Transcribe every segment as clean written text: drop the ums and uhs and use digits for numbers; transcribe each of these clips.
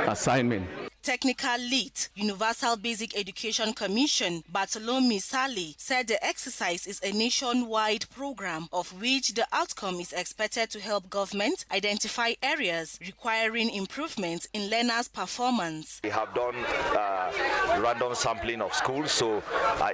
assignment. Technical lead, Universal Basic Education Commission, Bartolome Sali, said the exercise is a nationwide program of which the outcome is expected to help government identify areas requiring improvement in learners' performance. We have done random sampling of schools. So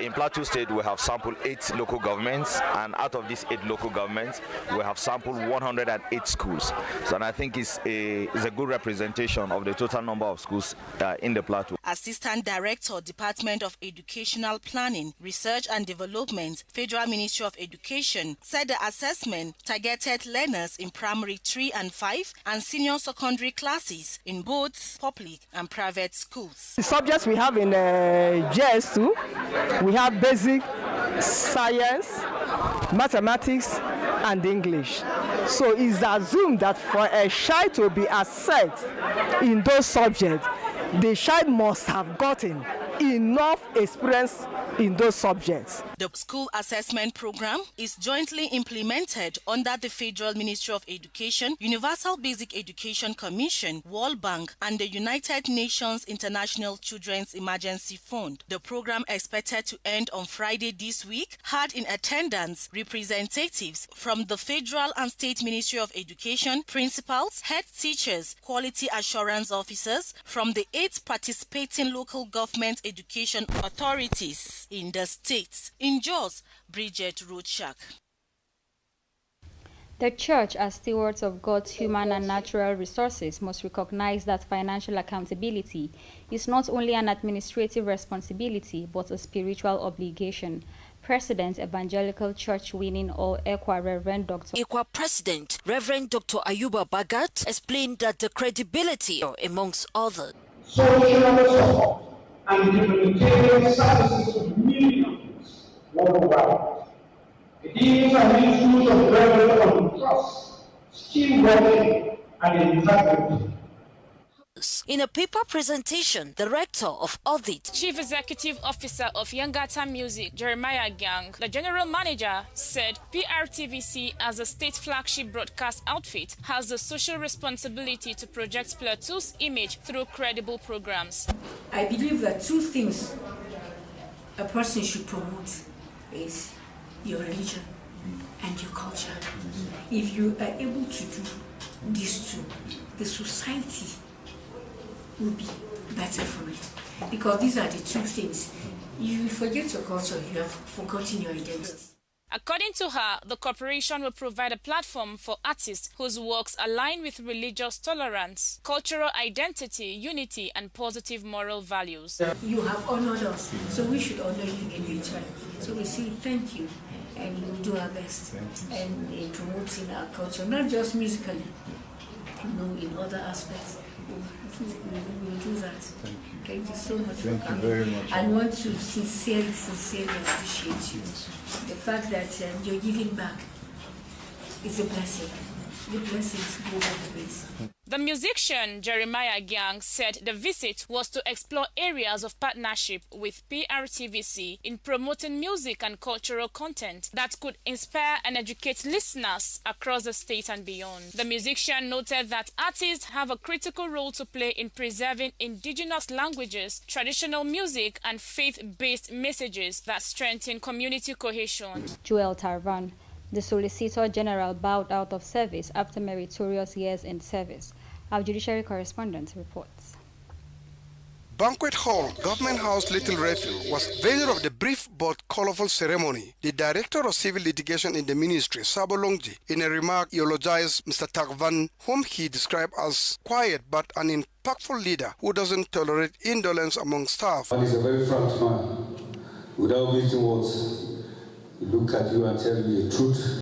in Plateau State, we have sampled 8 local governments, and out of these 8 local governments, we have sampled 108 schools. So and I think it's a good representation of the total number of schools in the Plateau. Assistant Director, Department of Educational Planning, Research and Development, Federal Ministry of Education, said the assessment targeted learners in primary 3 and 5 and senior secondary classes in both public and private schools. The subjects we have in GS2, we have basic science, mathematics, and English. So it's assumed that for a child to be assessed in those subjects, the child must have gotten enough experience in those subjects. The school assessment program is jointly implemented under the Federal Ministry of Education, Universal Basic Education Commission, World Bank, and the United Nations International Children's Emergency Fund. The program, expected to end on Friday this week, had in attendance representatives from the Federal and State Ministry of Education, principals, head teachers, quality assurance officers from the 8 participating local government education authorities in the states. In Jos, Bridget Roadshak. The Church, as stewards of God's human and natural resources, must recognize that financial accountability is not only an administrative responsibility but a spiritual obligation. President, Evangelical Church Winning All ECWA Reverend Dr. ECWA President Reverend Dr. Ayuba Bagat explained that the credibility, amongst others, social support and humanitarian services to millions worldwide. It is an issue of level of trust, still working and integrity. In a paper presentation, the Rector of Audit, Chief Executive Officer of Yangata Music, Jeremiah Gang, the General Manager, said PRTVC, as a state flagship broadcast outfit, has the social responsibility to project Plateau's image through credible programs. I believe that 2 things a person should promote is your religion and your culture. If you are able to do these 2, the society will be better for it, because these are the 2 things. You forget your culture, you have forgotten your identity. According to her, the corporation will provide a platform for artists whose works align with religious tolerance, cultural identity, unity, and positive moral values. You have honored us, so we should honor you in return. So we say thank you, and we will do our best and in promoting our culture, not just musically, in other aspects. We will do that. Thank you so much for coming. Very much. I want to sincerely appreciate you. The fact that you're giving back is a blessing. The blessings go both ways. The musician Jeremiah Gang said the visit was to explore areas of partnership with PRTVC in promoting music and cultural content that could inspire and educate listeners across the state and beyond. The musician noted that artists have a critical role to play in preserving indigenous languages, traditional music, and faith-based messages that strengthen community cohesion. Joel Tarvan, the Solicitor General, bowed out of service after meritorious years in service. Our judiciary correspondent reports. Banquet Hall, Government House, Little Redfield, was venue of the brief but colorful ceremony. The Director of Civil Litigation in the Ministry, Sabo Longji, in a remark eulogized Mr. Takvan, whom he described as quiet but an impactful leader who doesn't tolerate indolence among staff. He is a very frank man. Without meeting words, he look at you and tell you the truth.